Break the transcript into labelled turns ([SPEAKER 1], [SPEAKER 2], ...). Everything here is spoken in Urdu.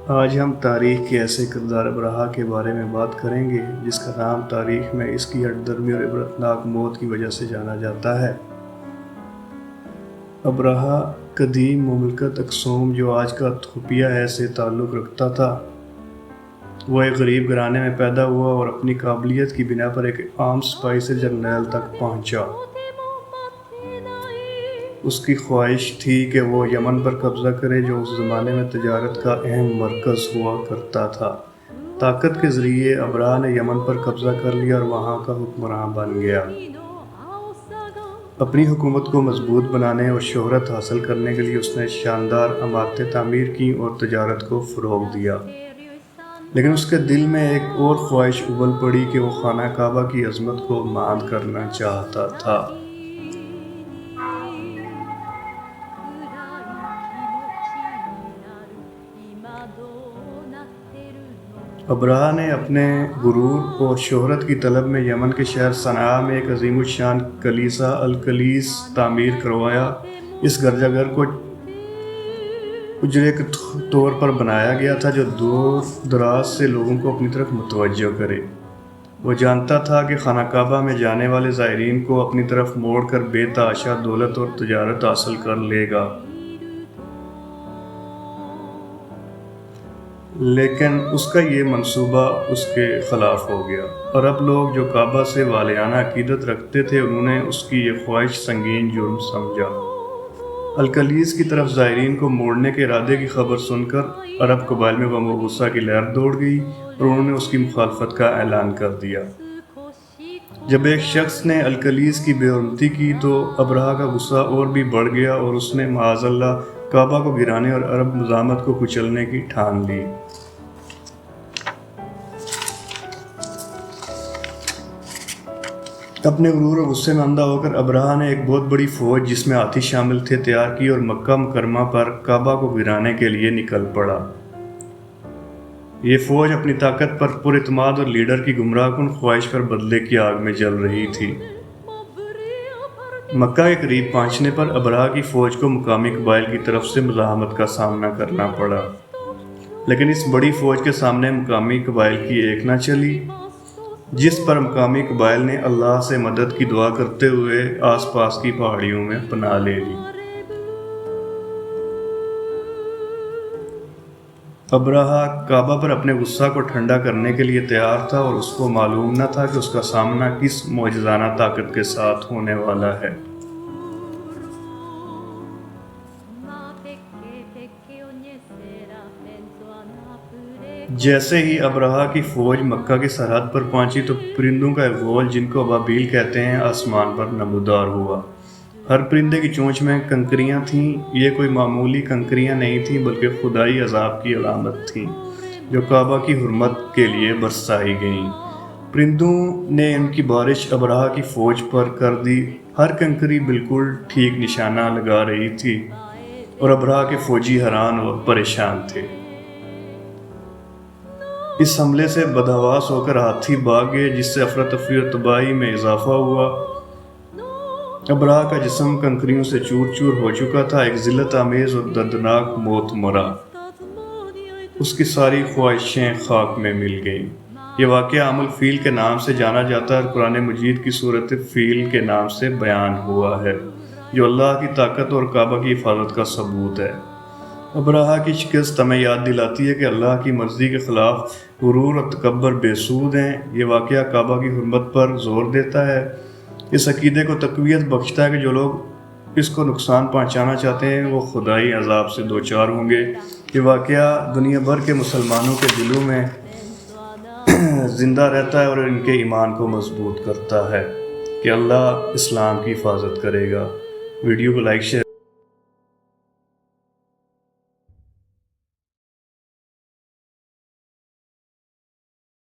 [SPEAKER 1] آج ہم تاریخ کے ایسے کردار ابرہہ کے بارے میں بات کریں گے جس کا نام تاریخ میں اس کی ہٹ درمی اور عبرتناک موت کی وجہ سے جانا جاتا ہے۔ ابرہہ قدیم مملکت اکسوم جو آج کا اتھوپیا ہے سے تعلق رکھتا تھا۔ وہ ایک غریب گھرانے میں پیدا ہوا اور اپنی قابلیت کی بنا پر ایک عام سپاہی سے جرنیل تک پہنچا۔ اس کی خواہش تھی کہ وہ یمن پر قبضہ کرے جو اس زمانے میں تجارت کا اہم مرکز ہوا کرتا تھا۔ طاقت کے ذریعے ابرہہ نے یمن پر قبضہ کر لیا اور وہاں کا حکمراں بن گیا۔ اپنی حکومت کو مضبوط بنانے اور شہرت حاصل کرنے کے لیے اس نے شاندار عمارتیں تعمیر کیں اور تجارت کو فروغ دیا۔ لیکن اس کے دل میں ایک اور خواہش ابل پڑی کہ وہ خانہ کعبہ کی عظمت کو ماند کرنا چاہتا تھا۔ ابرہہ نے اپنے غرور اور شہرت کی طلب میں یمن کے شہر صنعاء میں ایک عظیم الشان کلیسا الکلیس تعمیر کروایا۔ اس گرجا گھر کو اجرے کے طور پر بنایا گیا تھا جو دور دراز سے لوگوں کو اپنی طرف متوجہ کرے۔ وہ جانتا تھا کہ خانہ کعبہ میں جانے والے زائرین کو اپنی طرف موڑ کر بے تحاشا دولت اور تجارت حاصل کر لے گا۔ لیکن اس کا یہ منصوبہ اس کے خلاف ہو گیا۔ عرب لوگ جو کعبہ سے والہانہ عقیدت رکھتے تھے انہوں نے اس کی یہ خواہش سنگین جرم سمجھا۔ الکلیس کی طرف زائرین کو موڑنے کے ارادے کی خبر سن کر عرب قبائل میں غم و غصہ کی لہر دوڑ گئی اور انہوں نے اس کی مخالفت کا اعلان کر دیا۔ جب ایک شخص نے الکلیس کی بے حرمتی کی تو ابرہہ کا غصہ اور بھی بڑھ گیا اور اس نے معاذ اللہ کعبہ کو گرانے اور عرب مزاحمت کو کچلنے کی ٹھان لی۔ اپنے غرور اور غصے میں اندھا ہو کر ابرہہ نے ایک بہت بڑی فوج جس میں ہاتھی شامل تھے تیار کی اور مکہ مکرمہ پر کعبہ کو گرانے کے لیے نکل پڑا۔ یہ فوج اپنی طاقت پر پر اعتماد اور لیڈر کی گمراہ کن خواہش پر بدلے کی آگ میں جل رہی تھی۔ مکہ کے قریب پہنچنے پر ابرہہ کی فوج کو مقامی قبائل کی طرف سے مزاحمت کا سامنا کرنا پڑا، لیکن اس بڑی فوج کے سامنے مقامی قبائل کی ایک نہ چلی، جس پر مقامی قبائل نے اللہ سے مدد کی دعا کرتے ہوئے آس پاس کی پہاڑیوں میں پناہ لے لی۔ ابرہہ کعبہ پر اپنے غصہ کو ٹھنڈا کرنے کے لیے تیار تھا اور اس کو معلوم نہ تھا کہ اس کا سامنا کس معجزانہ طاقت کے ساتھ ہونے والا ہے۔ جیسے ہی ابرہہ کی فوج مکہ کی سرحد پر پہنچی تو پرندوں کا ایک غول جن کو ابابیل کہتے ہیں آسمان پر نمودار ہوا۔ ہر پرندے کی چونچ میں کنکریاں تھیں۔ یہ کوئی معمولی کنکریاں نہیں تھیں بلکہ خدائی عذاب کی علامت تھیں جو کعبہ کی حرمت کے لیے برسائی گئیں۔ پرندوں نے ان کی بارش ابرہہ کی فوج پر کر دی۔ ہر کنکری بالکل ٹھیک نشانہ لگا رہی تھی اور ابرہہ کے فوجی حیران اور پریشان تھے۔ اس حملے سے بدحواس ہو کر ہاتھی بھاگ گئے جس سے افراتفری اور تباہی میں اضافہ ہوا۔ ابرہہ کا جسم کنکریوں سے چور چور ہو چکا تھا، ایک ذلت آمیز اور دردناک موت مرا۔ اس کی ساری خواہشیں خاک میں مل گئیں۔ یہ واقعہ عام الفیل کے نام سے جانا جاتا ہے اور قرآن مجید کی سورۃ فیل کے نام سے بیان ہوا ہے جو اللہ کی طاقت اور کعبہ کی حفاظت کا ثبوت ہے۔ ابرہہ کی شکست ہمیں یاد دلاتی ہے کہ اللہ کی مرضی کے خلاف غرور اور تکبر بے سود ہیں۔ یہ واقعہ کعبہ کی حرمت پر زور دیتا ہے، اس عقیدے کو تقویت بخشتا ہے کہ جو لوگ اس کو نقصان پہنچانا چاہتے ہیں وہ خدائی عذاب سے دوچار ہوں گے۔ یہ واقعہ دنیا بھر کے مسلمانوں کے دلوں میں زندہ رہتا ہے اور ان کے ایمان کو مضبوط کرتا ہے کہ اللہ اسلام کی حفاظت کرے گا۔ ویڈیو کو لائک شیئر